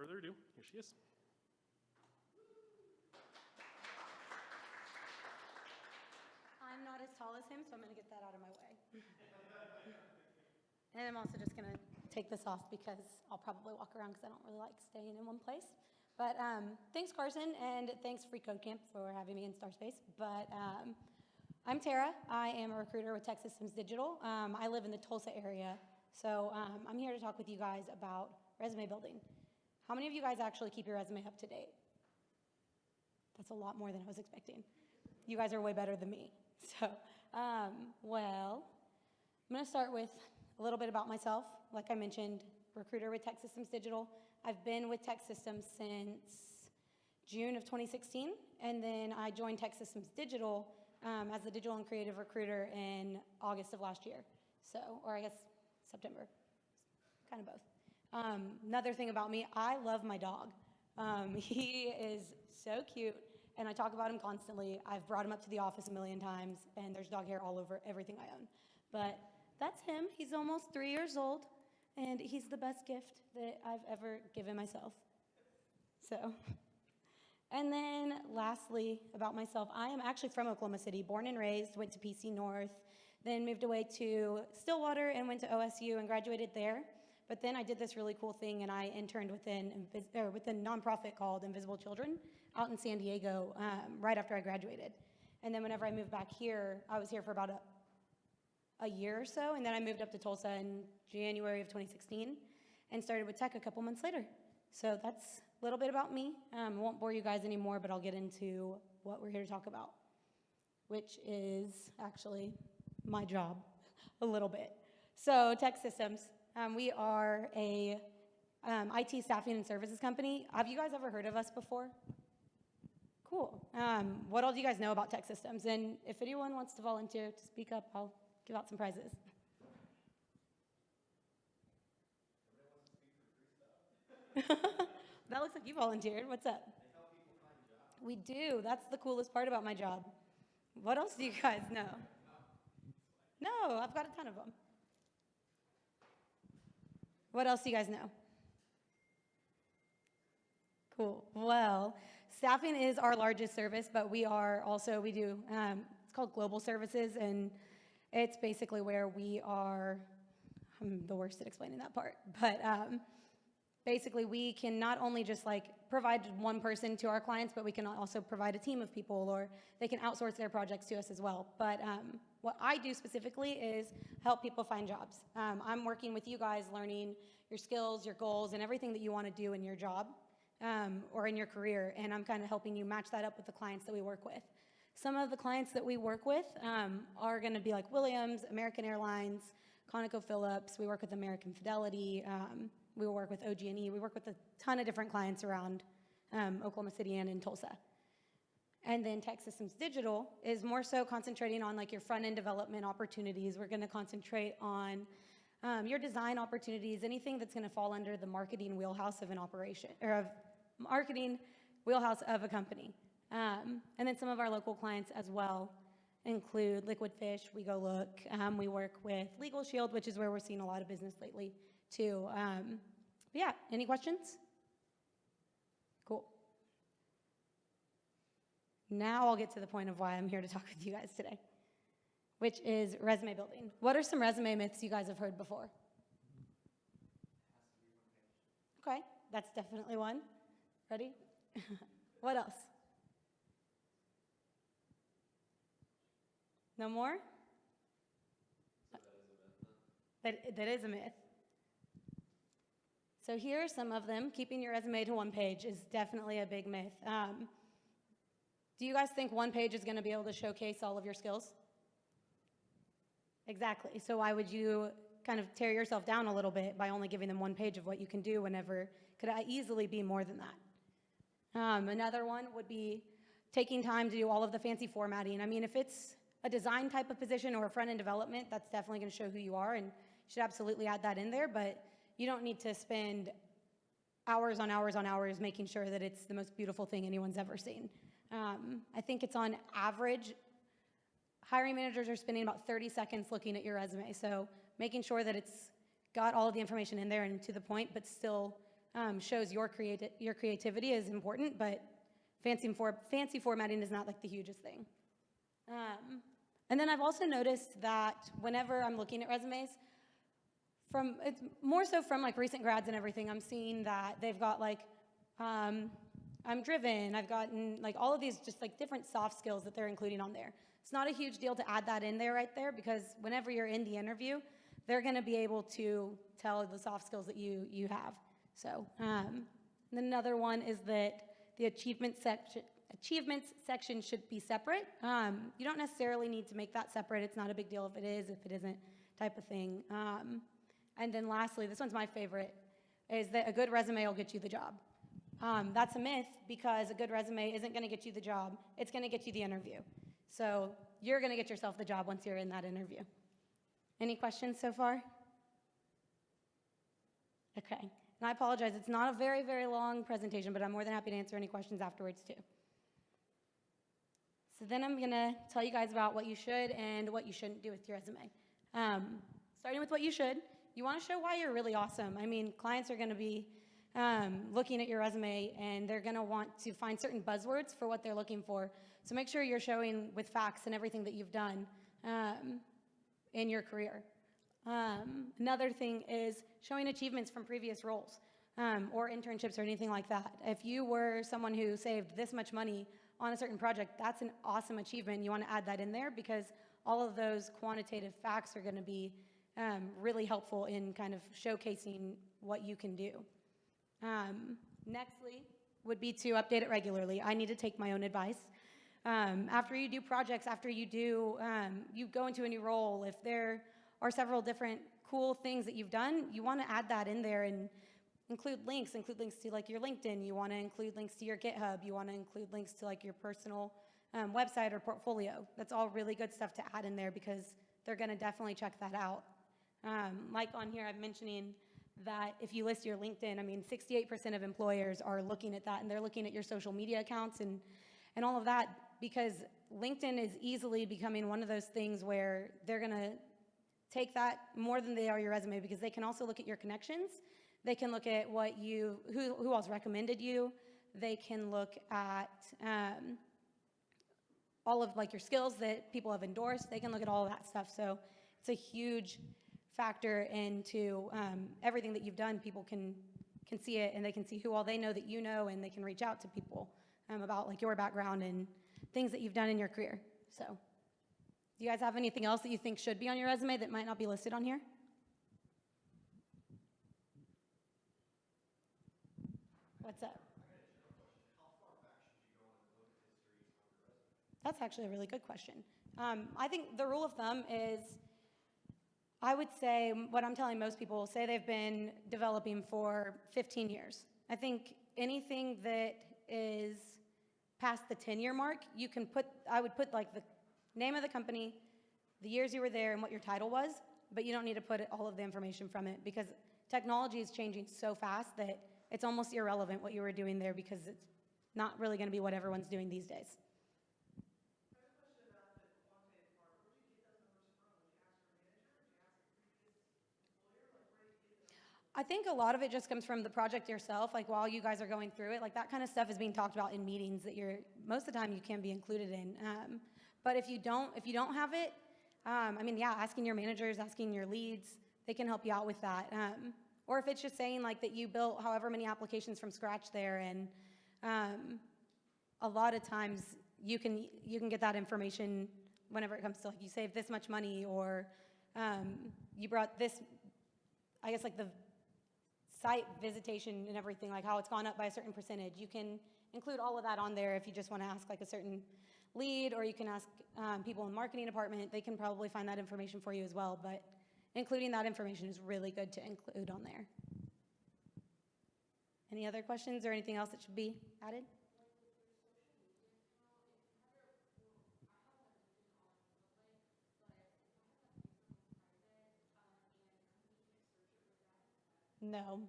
further ado, here she is. I'm not as tall as him, so I'm going to get that out of my way. And I'm also just going to take this off because I'll probably walk around because I don't really like staying in one place. But thanks, Carson, and thanks, Free Code Camp, for having me in Starspace. But I'm Tara. I am a recruiter with Tech Systems Digital. I live in the Tulsa area, so I'm here to talk with you guys about resume building. How many of you guys actually keep your resume up to date? That's a lot more than I was expecting. You guys are way better than me. So, well, I'm going to start with a little bit about myself. Like I mentioned, recruiter with Tech Systems Digital. I've been with Tech Systems since June of 2016, and then I joined Tech Systems Digital as the digital and creative recruiter in August of last year. So, or I guess September, kind of both. Another thing about me, I love my dog. He is so cute, and I talk about him constantly. I've brought him up to the office a million times, and there's dog hair all over everything I own. But that's him. He's almost 3 years old, and he's the best gift that I've ever given myself. So, and then lastly, about myself, I am actually from Oklahoma City, born and raised, went to PC North, then moved away to Stillwater and went to OSU and graduated there. But then I did this really cool thing, and I interned with a nonprofit called Invisible Children out in San Diego right after I graduated. And then whenever I moved back here, I was here for about a year or so, and then I moved up to Tulsa in January of 2016 and started with tech a couple months later. So that's a little bit about me. I won't bore you guys anymore, but I'll get into what we're here to talk about, which is actually my job a little bit. So Tech Systems, we are a IT staffing and services company. Have you guys ever heard of us before? Cool. What all do you guys know about Tech Systems? And if anyone wants to volunteer to speak up, I'll give out some prizes. That looks like you volunteered. What's up? They help people find jobs. We do. That's the coolest part about my job. What else do you guys know? No, I've got a ton of them. What else do you guys know? Cool. Well, staffing is our largest service, but we do, it's called Global Services, and it's basically where we are, I'm the worst at explaining that part, but basically we can not only just like provide one person to our clients, but we can also provide a team of people, or they can outsource their projects to us as well. But what I do specifically is help people find jobs. I'm working with you guys, learning your skills, your goals, and everything that you want to do in your job or in your career, and I'm kind of helping you match that up with the clients that we work with. Some of the clients that we work with are going to be like Williams, American Airlines, ConocoPhillips. We work with American Fidelity. We work with OG&E. We work with a ton of different clients around Oklahoma City and in Tulsa. And then Tech Systems Digital is more so concentrating on like your front-end development opportunities. We're going to concentrate on your design opportunities, anything that's going to fall under the marketing wheelhouse of an operation, or of marketing wheelhouse of a company. And then some of our local clients as well include Liquid Fish, We Go Look. We work with Legal Shield, which is where we're seeing a lot of business lately too. Yeah, any questions? Cool. Now I'll get to the point of why I'm here to talk with you guys today, which is resume building. What are some resume myths you guys have heard before? Okay, that's definitely one. Ready? What else? No more? That is a myth. So here are some of them. Keeping your resume to one page is definitely a big myth. Do you guys think one page is going to be able to showcase all of your skills? Exactly. So why would you kind of tear yourself down a little bit by only giving them one page of what you can do whenever could easily be more than that? Another one would be taking time to do all of the fancy formatting. I mean, if it's a design type of position or a front-end development, that's definitely going to show who you are, and you should absolutely add that in there, but you don't need to spend hours on hours on hours making sure that it's the most beautiful thing anyone's ever seen. I think it's on average, hiring managers are spending about 30 seconds looking at your resume, so making sure that it's got all of the information in there and to the point, but still shows your creativity is important, but fancy formatting is not like the hugest thing. And then I've also noticed that whenever I'm looking at resumes, it's more so from like recent grads and everything, I'm seeing that they've got like, I'm driven, I've gotten like all of these just like different soft skills that they're including on there. It's not a huge deal to add that in there right there, because whenever you're in the interview, they're gonna be able to tell the soft skills that you have. So, and then another one is that the achievements section should be separate. You don't necessarily need to make that separate. It's not a big deal if it is, if it isn't, type of thing. And then lastly, this one's my favorite, is that a good resume will get you the job. That's a myth, because a good resume isn't gonna get you the job. It's gonna get you the interview. So you're gonna get yourself the job once you're in that interview. Any questions so far? Okay. And I apologize, it's not a very, very long presentation, but I'm more than happy to answer any questions afterwards too. So then I'm gonna tell you guys about what you should and what you shouldn't do with your resume. Starting with what you should, you wanna show why you're really awesome. I mean, clients are gonna be looking at your resume, and they're gonna want to find certain buzzwords for what they're looking for. So make sure you're showing with facts and everything that you've done in your career. Another thing is showing achievements from previous roles or internships or anything like that. If you were someone who saved this much money on a certain project, that's an awesome achievement. You want to add that in there, because all of those quantitative facts are going to be really helpful in kind of showcasing what you can do. Nextly would be to update it regularly. I need to take my own advice. After you do projects, after you go into a new role, if there are several different cool things that you've done, you want to add that in there and include links to like your LinkedIn. You want to include links to your GitHub. You want to include links to like your personal website or portfolio. That's all really good stuff to add in there, because they're going to definitely check that out. Like on here, I'm mentioning that if you list your LinkedIn, I mean, 68% of employers are looking at that, and they're looking at your social media accounts and all of that, because LinkedIn is easily becoming one of those things where they're going to take that more than they are your resume, because they can also look at your connections. They can look at who else recommended you. They can look at all of like your skills that people have endorsed. They can look at all of that stuff. So it's a huge factor into everything that you've done. People can see it, and they can see who all they know that you know, and they can reach out to people about like your background and things that you've done in your career. So do you guys have anything else that you think should be on your resume that might not be listed on here? What's up? That's actually a really good question. I think the rule of thumb is, I would say, what I'm telling most people, say they've been developing for 15 years. I think anything that is past the 10-year mark, I would put like the name of the company, the years you were there, and what your title was, but you don't need to put all of the information from it, because technology is changing so fast that it's almost irrelevant what you were doing there, because it's not really going to be what everyone's doing these days. I think a lot of it just comes from the project yourself, like while you guys are going through it, like that kind of stuff is being talked about in meetings that most of the time you can be included in. But if you don't have it, I mean, yeah, asking your managers, asking your leads, they can help you out with that. Or if it's just saying like that you built however many applications from scratch there, and a lot of times you can get that information whenever it comes to like you saved this much money, or you brought this, I guess like the site visitation and everything, like how it's gone up by a certain percentage. You can include all of that on there if you just want to ask like a certain lead, or you can ask people in the marketing department. They can probably find that information for you as well, but including that information is really good to include on there. Any other questions or anything else that should be added? No,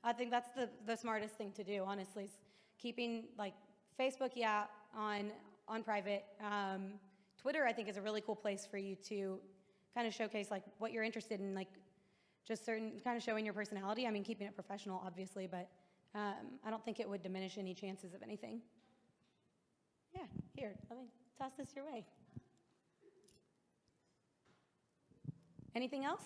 I think that's the smartest thing to do, honestly, is keeping like Facebook, yeah, on private. Twitter, I think, is a really cool place for you to kind of showcase like what you're interested in, like just certain kind of showing your personality. I mean, keeping it professional, obviously, but I don't think it would diminish any chances of anything. Yeah, here, let me toss this your way. Anything else?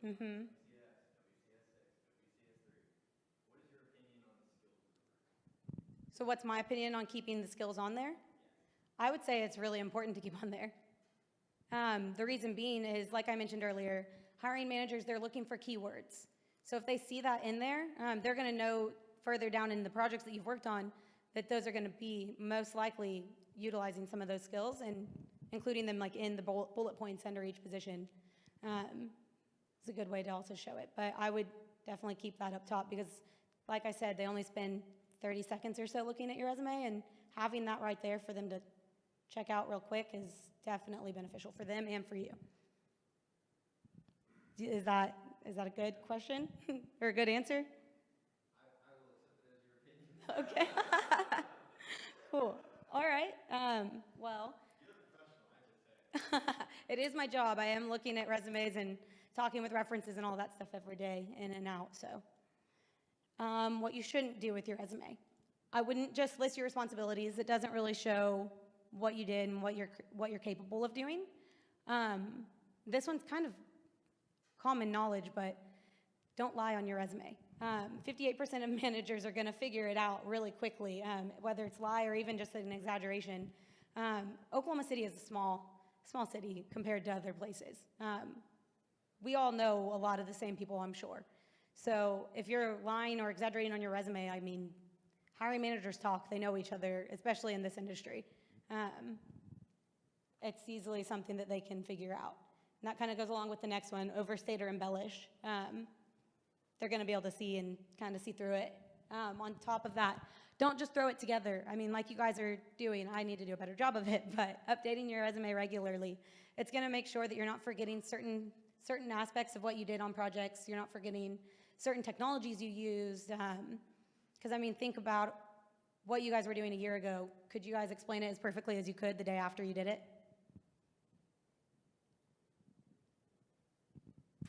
Mm-hmm. So what's my opinion on keeping the skills on there? I would say it's really important to keep on there. The reason being is, like I mentioned earlier, hiring managers, they're looking for keywords. So if they see that in there, they're going to know further down in the projects that you've worked on that those are going to be most likely utilizing some of those skills and including them like in the bullet points under each position. It's a good way to also show it. But I would definitely keep that up top because, like I said, they only spend 30 seconds or so looking at your resume, and having that right there for them to check out real quick is definitely beneficial for them and for you. Is that a good question or a good answer? I will accept it as your opinion. Okay. Cool. All right. Well, it is my job. I am looking at resumes and talking with references and all that stuff every day, in and out. So, what you shouldn't do with your resume. I wouldn't just list your responsibilities. It doesn't really show what you did and what you're capable of doing. This one's kind of common knowledge, but don't lie on your resume. 58% of managers are going to figure it out really quickly, whether it's lie or even just an exaggeration. Oklahoma City is a small city compared to other places. We all know a lot of the same people, I'm sure. So if you're lying or exaggerating on your resume, I mean, hiring managers talk. They know each other, especially in this industry. It's easily something that they can figure out. And that kind of goes along with the next one, overstate or embellish. They're going to be able to see and kind of see through it. On top of that, don't just throw it together. I mean, like you guys are doing, I need to do a better job of it, but updating your resume regularly. It's going to make sure that you're not forgetting certain aspects of what you did on projects. You're not forgetting certain technologies you used. Because, I mean, think about what you guys were doing a year ago. Could you guys explain it as perfectly as you could the day after you did it?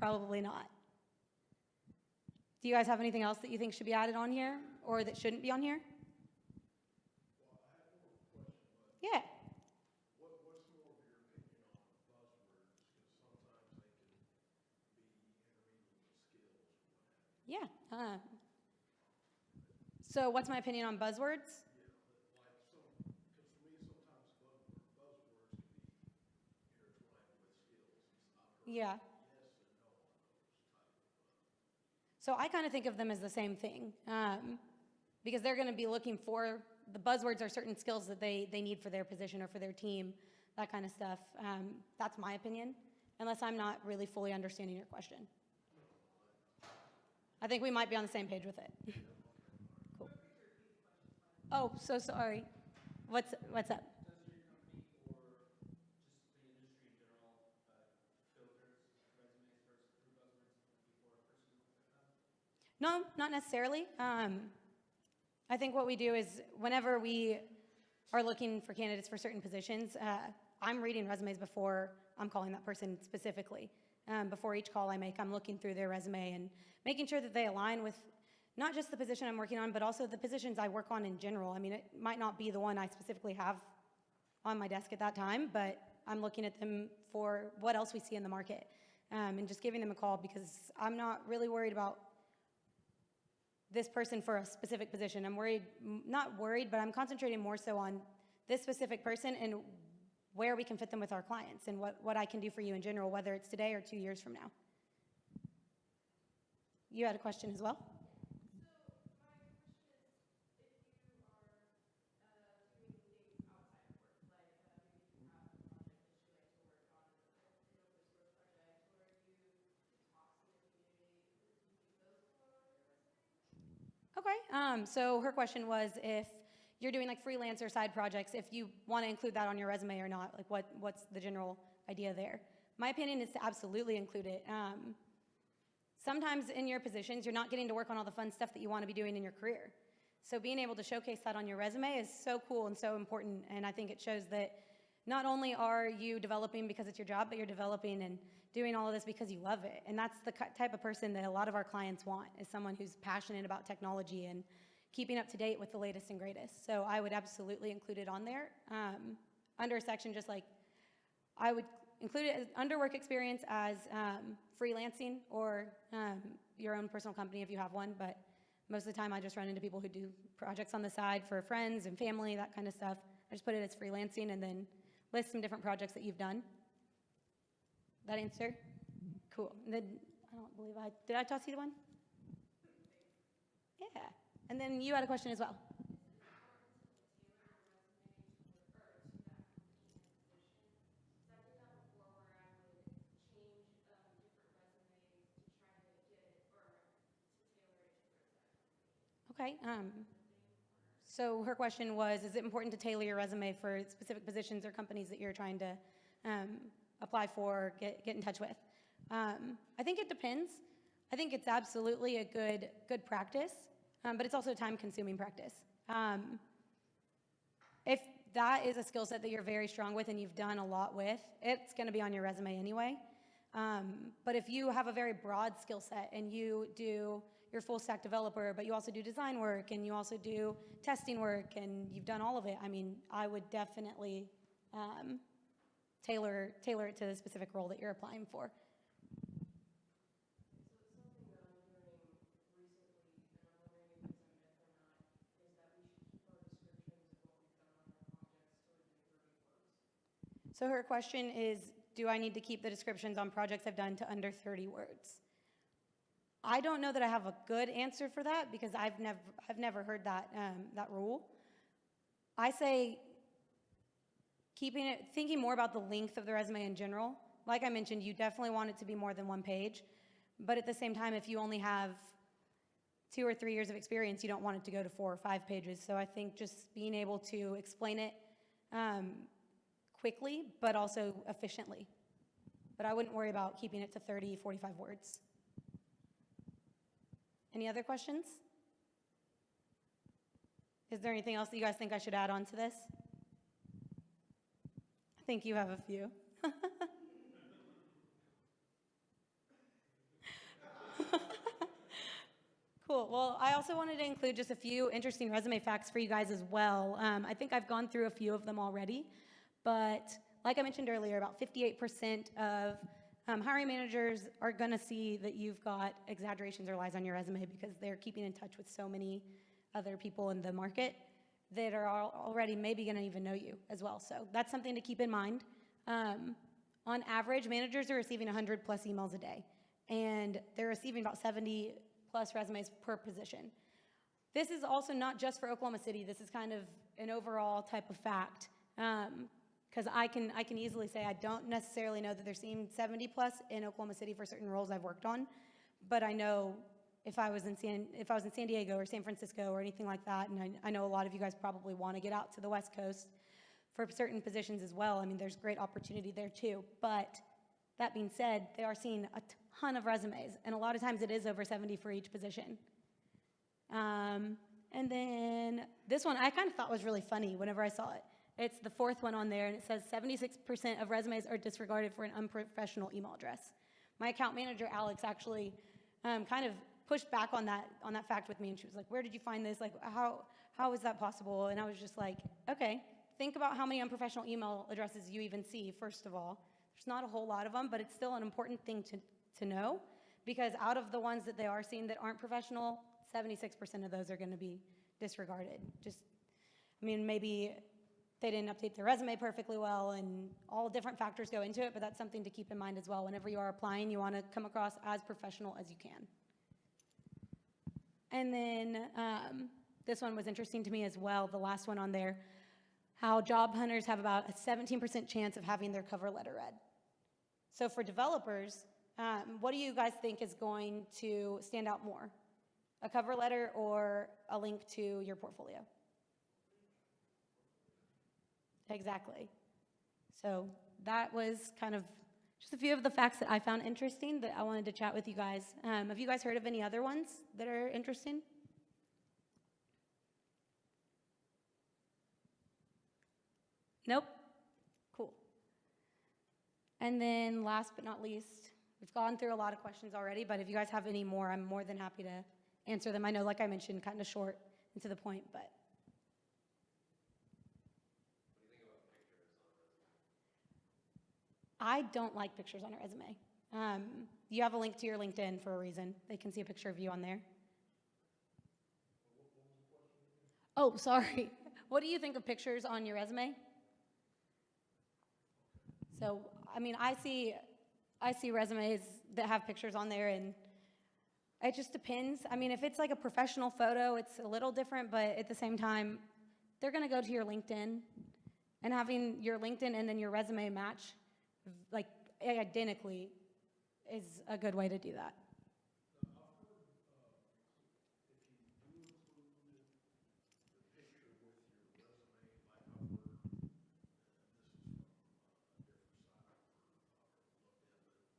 Probably not. Do you guys have anything else that you think should be added on here or that shouldn't be on here? Well, I have one question. Yeah. What's more of your opinion on buzzwords? Because sometimes they can be intermingled with skills or what have you. Yeah. So what's my opinion on buzzwords? Yeah, because for me, sometimes buzzwords can be intertwined with skills. I've heard Yeah. yes and no on those type of. So I kind of think of them as the same thing because they're going to be looking for, the buzzwords are certain skills that they need for their position or for their team, that kind of stuff. That's my opinion, unless I'm not really fully understanding your question. I think we might be on the same page with it. Cool. Oh, so sorry. What's up? Does your company or just the industry in general filters resumes first through buzzwords before a person looks at them? No, not necessarily. I think what we do is whenever we are looking for candidates for certain positions, I'm reading resumes before I'm calling that person specifically. Before each call I make, I'm looking through their resume and making sure that they align with not just the position I'm working on, but also the positions I work on in general. I mean, it might not be the one I specifically have on my desk at that time, but I'm looking at them for what else we see in the market and just giving them a call because I'm not really worried about this person for a specific position. I'm not worried, but I'm concentrating more so on this specific person and where we can fit them with our clients and what I can do for you in general, whether it's today or 2 years from now. You had a question as well? Okay, so her question was if you're doing like freelance or side projects, if you want to include that on your resume or not, like what's the general idea there. My opinion is to absolutely include it. Sometimes in your positions, you're not getting to work on all the fun stuff that you want to be doing in your career. So being able to showcase that on your resume is so cool and so important, and I think it shows that not only are you developing because it's your job, but you're developing and doing all of this because you love it. And that's the type of person that a lot of our clients want, is someone who's passionate about technology and keeping up to date with the latest and greatest. So I would absolutely include it on there. Under a section, just like I would include it as under work experience as freelancing or your own personal company if you have one, but most of the time I just run into people who do projects on the side for friends and family, that kind of stuff. I just put it as freelancing and then list some different projects that you've done. That answer? Cool. And then, I don't believe did I toss you the one? Yeah. And then you had a question as well. Okay. So her question was, is it important to tailor your resume for specific positions or companies that you're trying to apply for, get in touch with? I think it depends. I think it's absolutely a good practice, but it's also a time-consuming practice. If that is a skill set that you're very strong with and you've done a lot with, it's going to be on your resume anyway. But if you have a very broad skill set and you're full stack developer, but you also do design work and you also do testing work and you've done all of it, I mean, I would definitely tailor it to the specific role that you're applying for. So her question is, do I need to keep the descriptions on projects I've done to under 30 words? I don't know that I have a good answer for that because I've never heard that rule. I say thinking more about the length of the resume in general. Like I mentioned, you definitely want it to be more than one page, but at the same time, if you only have 2 or 3 years of experience, you don't want it to go to 4 or 5 pages. So I think just being able to explain it quickly, but also efficiently. But I wouldn't worry about keeping it to 30, 45 words. Any other questions? Is there anything else that you guys think I should add on to this? I think you have a few. Cool. Well, I also wanted to include just a few interesting resume facts for you guys as well. I think I've gone through a few of them already, but like I mentioned earlier, about 58% of hiring managers are going to see that you've got exaggerations or lies on your resume because they're keeping in touch with so many other people in the market that are already maybe going to even know you as well. So that's something to keep in mind. On average, managers are receiving 100 plus emails a day, and they're receiving about 70 plus resumes per position. This is also not just for Oklahoma City. This is kind of an overall type of fact. Because I can easily say I don't necessarily know that they're seeing 70 plus in Oklahoma City for certain roles I've worked on, but I know if I was in San Diego or San Francisco or anything like that, and I know a lot of you guys probably want to get out to the West Coast for certain positions as well. I mean, there's great opportunity there too. But that being said, they are seeing a ton of resumes, and a lot of times it is over 70 for each position. And then this one I kind of thought was really funny whenever I saw it. It's the 4th one on there, and it says 76% of resumes are disregarded for an unprofessional email address. My account manager, Alex, actually kind of pushed back on that fact with me, and she was like, where did you find this? Like, how is that possible? And I was just like, okay, think about how many unprofessional email addresses you even see, first of all. There's not a whole lot of them, but it's still an important thing to know, because out of the ones that they are seeing that aren't professional, 76% of those are going to be disregarded. Maybe they didn't update their resume perfectly well, and all different factors go into it, but that's something to keep in mind as well. Whenever you are applying, you want to come across as professional as you can. And then this one was interesting to me as well, the last one on there, how job hunters have about a 17% chance of having their cover letter read. So for developers, what do you guys think is going to stand out more? A cover letter or a link to your portfolio? Exactly. So that was kind of just a few of the facts that I found interesting that I wanted to chat with you guys. Have you guys heard of any other ones that are interesting? Nope? Cool. And then last but not least, we've gone through a lot of questions already, but if you guys have any more, I'm more than happy to answer them. I know, like I mentioned, kind of short and to the point, but. I don't like pictures on a resume. You have a link to your LinkedIn for a reason. They can see a picture of you on there. Oh, sorry. What do you think of pictures on your resume? So, I mean, I see resumes that have pictures on there, and it just depends. I mean, if it's like a professional photo, it's a little different, but at the same time, they're going to go to your LinkedIn, and having your LinkedIn and then your resume match like identically is a good way to do that. Now, I've heard, if you do include the picture with your resume, like I've heard, and this is from a different side I've heard, looked at,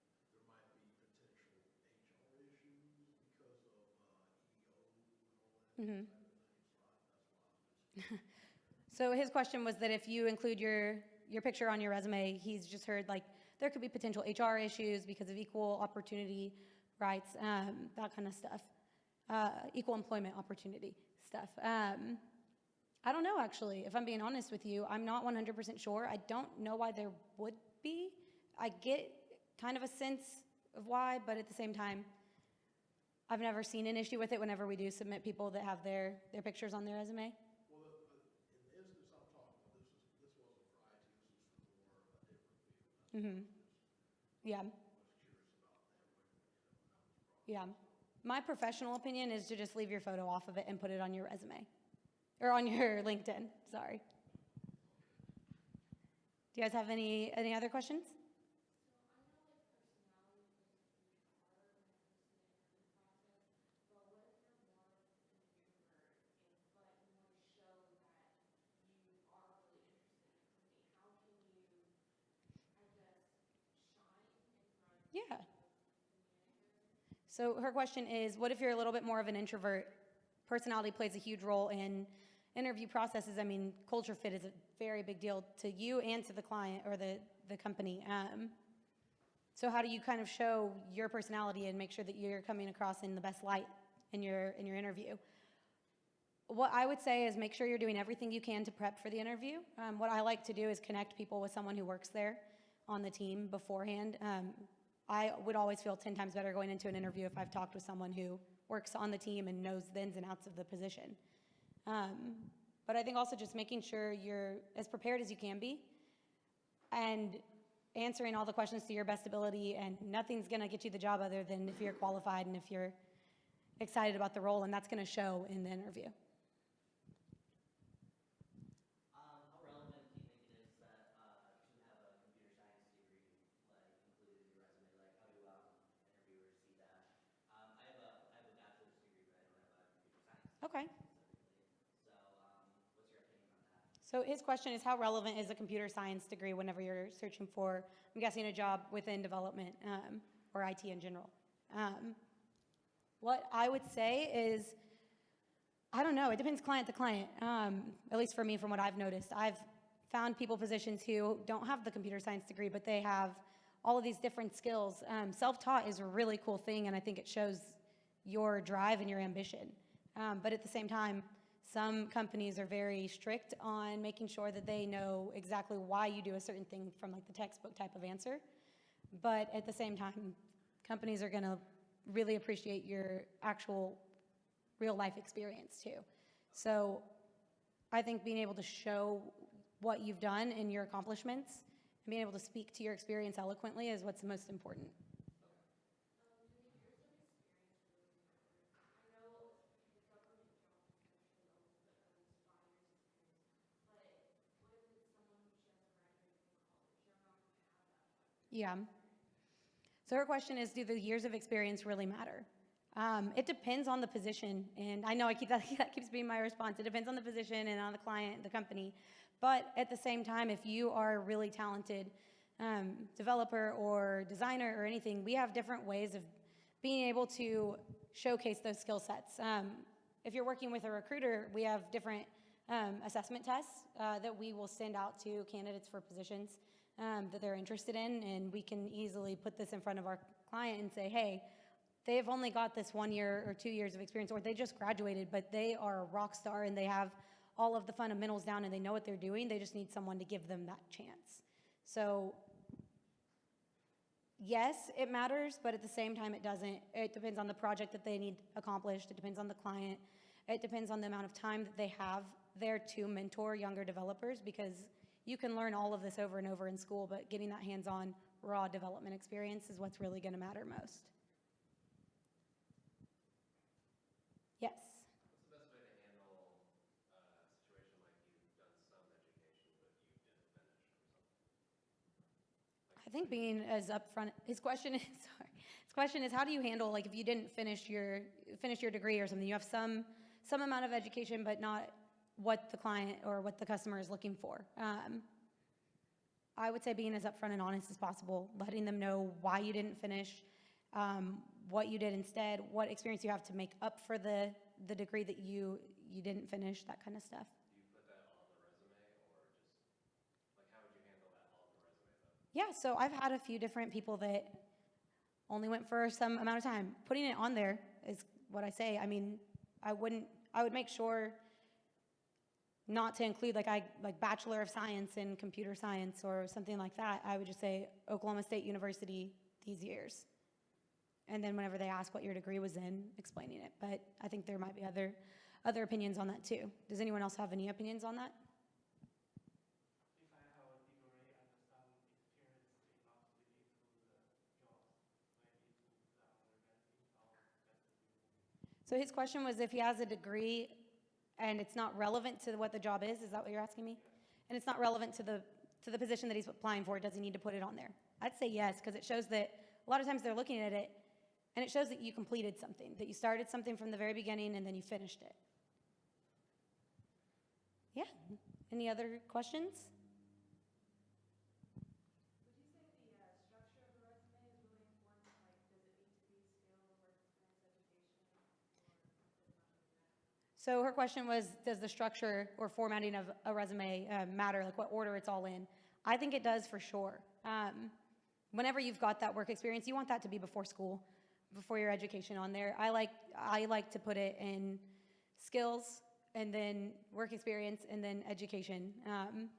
but there might be potential HR issues because of EO and all that type of thing, so that's why I was So his question was that if you include your picture on your resume, he's just heard like there could be potential HR issues because of equal opportunity rights, that kind of stuff, equal employment opportunity stuff. I don't know, actually. If I'm being honest with you, I'm not 100% sure. I don't know why there would be. I get kind of a sense of why, but at the same time, I've never seen an issue with it whenever we do submit people that have their pictures on their resume. Well, in the instance I'm talking about, this wasn't for IT, this was for more of a different field. Mm-hmm. Yeah. I was curious about that when that was brought up. Yeah. My professional opinion is to just leave your photo off of it and put it on your resume. Or on your LinkedIn, sorry. Do you guys have any other questions? Yeah. So her question is, what if you're a little bit more of an introvert? Personality plays a huge role in interview processes. I mean, culture fit is a very big deal to you and to the client or the company. So how do you kind of show your personality and make sure that you're coming across in the best light in your interview? What I would say is make sure you're doing everything you can to prep for the interview. What I like to do is connect people with someone who works there on the team beforehand. I would always feel 10 times better going into an interview if I've talked with someone who works on the team and knows the ins and outs of the position. But I think also just making sure you're as prepared as you can be and answering all the questions to your best ability, and nothing's going to get you the job other than if you're qualified and if you're excited about the role, and that's going to show in the interview. How relevant do you think it is that to have a computer science degree like included in your resume? Like, how do interviewers see that? I have a bachelor's degree, but I don't have a computer science. Okay. Specifically. So, what's your opinion on that? So his question is, how relevant is a computer science degree whenever you're searching for, I'm guessing, a job within development or IT in general? What I would say is, I don't know, it depends client to client, at least for me from what I've noticed. I've found people positions who don't have the computer science degree, but they have all of these different skills. Self-taught is a really cool thing, and I think it shows your drive and your ambition. But at the same time, some companies are very strict on making sure that they know exactly why you do a certain thing from like the textbook type of answer. But at the same time, companies are going to really appreciate your actual real life experience too. So I think being able to show what you've done and your accomplishments and being able to speak to your experience eloquently is what's most important. Yeah. So her question is, do the years of experience really matter? It depends on the position, and I know that keeps being my response. It depends on the position and on the client, the company. But at the same time, if you are really talented, developer or designer or anything, we have different ways of being able to showcase those skill sets. If you're working with a recruiter, we have different assessment tests that we will send out to candidates for positions that they're interested in, and we can easily put this in front of our client and say, hey, they've only got this 1 year or 2 years of experience, or they just graduated, but they are a rock star and they have all of the fundamentals down and they know what they're doing. They just need someone to give them that chance. So yes, it matters, but at the same time, it doesn't. It depends on the project that they need accomplished. It depends on the client. It depends on the amount of time that they have there to mentor younger developers, because you can learn all of this over and over in school, but getting that hands-on, raw development experience is what's really going to matter most. Yes? What's the best way to handle a situation like you've done some education, but you didn't finish or something? I think being as upfront, his question is, how do you handle, like, if you didn't finish your degree or something, you have some amount of education, but not what the client or what the customer is looking for. I would say being as upfront and honest as possible, letting them know why you didn't finish, what you did instead, what experience you have to make up for the degree that you didn't finish, that kind of stuff. Do you put that on the resume, or just, like, how would you handle that on the resume, though? Yeah, so I've had a few different people that only went for some amount of time. Putting it on there is what I say. I mean, I would make sure not to include like Bachelor of Science in Computer Science or something like that. I would just say Oklahoma State University these years. And then whenever they ask what your degree was in, explaining it. But I think there might be other opinions on that too. Does anyone else have any opinions on that? If I have a people already understand experience, they not really to the jobs, maybe to the other benefits or just. So his question was, if he has a degree and it's not relevant to what the job is that what you're asking me? And it's not relevant to the position that he's applying for, does he need to put it on there? I'd say yes, because it shows that a lot of times they're looking at it and it shows that you completed something, that you started something from the very beginning and then you finished it. Yeah. Any other questions? Would you say the structure of the resume is really important? Like, does it need to be skill, work experience, education, or does it not really matter? So her question was, does the structure or formatting of a resume matter, like what order it's all in? I think it does for sure. Whenever you've got that work experience, you want that to be before school, before your education on there. I like to put it in skills and then work experience and then education,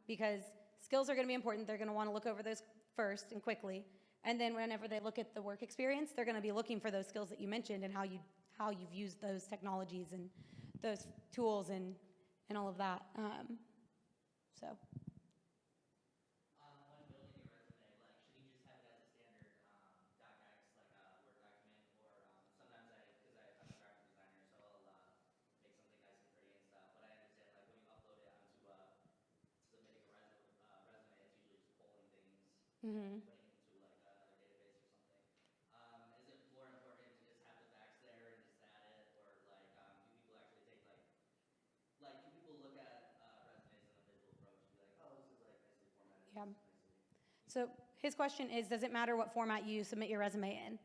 because skills are going to be important. They're going to want to look over those first and quickly. And then whenever they look at the work experience, they're going to be looking for those skills that you mentioned and how you've used those technologies and those tools and all of that. So. When building your resume, like, should you just have it as a standard docx, like a Word document, or sometimes because I'm a graphic designer, so I'll make something nice and pretty and stuff. But I understand, like, when you upload it onto submitting a resume, it's usually just pulling things, Mm-hmm. putting it into like another database or something. Is it more important to just have the facts there and just add it, or like, do people actually take like do people look at resumes in a visual approach and be like, oh, this is like nicely formatted. Yeah. This is nicely. So his question is, does it matter what format you submit your resume in?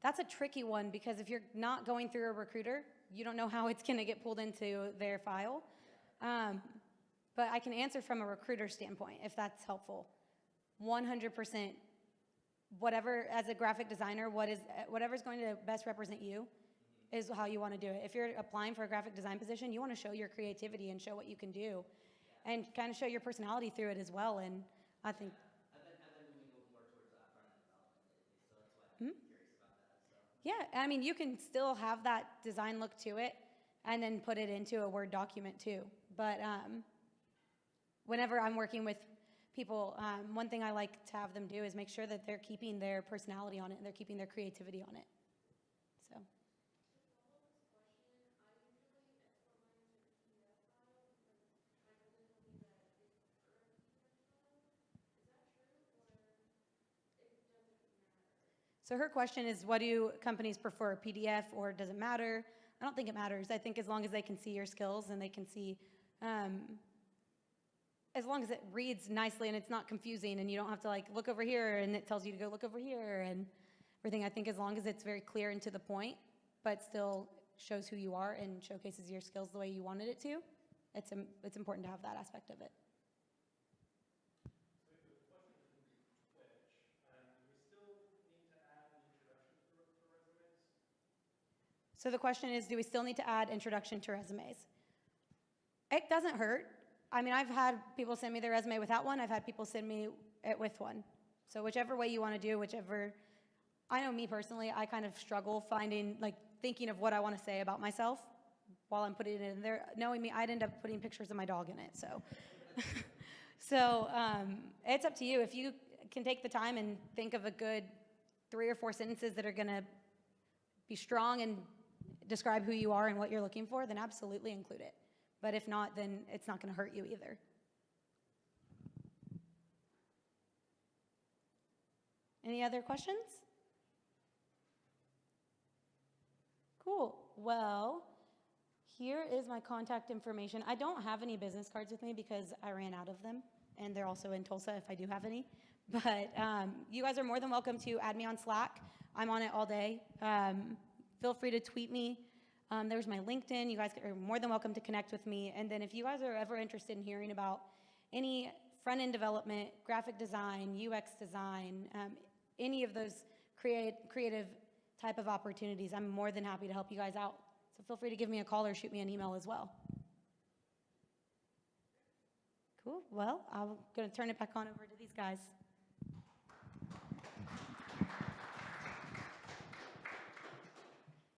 That's a tricky one, because if you're not going through a recruiter, you don't know how it's going to get pulled into their file. But I can answer from a recruiter standpoint, if that's helpful. 100%, whatever, as a graphic designer, whatever's going to best represent you is how you want to do it. If you're applying for a graphic design position, you want to show your creativity and show what you can do and kind of show your personality through it as well. And I think... I've been moving more towards front-end development lately, so that's why I'm curious about that. So. Yeah, I mean, you can still have that design look to it and then put it into a Word document too. But whenever I'm working with people, one thing I like to have them do is make sure that they're keeping their personality on it and they're keeping their creativity on it. So. So her question is, what do companies prefer, PDF or does it matter? I don't think it matters. I think as long as they can see your skills and they can see as long as it reads nicely and it's not confusing and you don't have to like look over here and it tells you to go look over here and everything. I think as long as it's very clear and to the point, but still shows who you are and showcases your skills the way you wanted it to, it's important to have that aspect of it. So the question is going to be which, do we still need to add an introduction to resumes? So the question is, do we still need to add introduction to resumes? It doesn't hurt. I mean, I've had people send me their resume without one. I've had people send me it with one. So whichever way you want to do, whichever. I know me personally, I kind of struggle thinking of what I want to say about myself while I'm putting it in there. Knowing me, I'd end up putting pictures of my dog in it. So, it's up to you. If you can take the time and think of a good 3 or 4 sentences that are going to be strong and describe who you are and what you're looking for, then absolutely include it. But if not, then it's not going to hurt you either. Any other questions? Cool. Well, here is my contact information. I don't have any business cards with me because I ran out of them, and they're also in Tulsa if I do have any. But you guys are more than welcome to add me on Slack. I'm on it all day. Feel free to tweet me. There's my LinkedIn. You guys are more than welcome to connect with me. And then if you guys are ever interested in hearing about any front-end development, graphic design, UX design, any of those creative type of opportunities, I'm more than happy to help you guys out. So feel free to give me a call or shoot me an email as well. Cool. Well, I'm going to turn it back on over to these guys.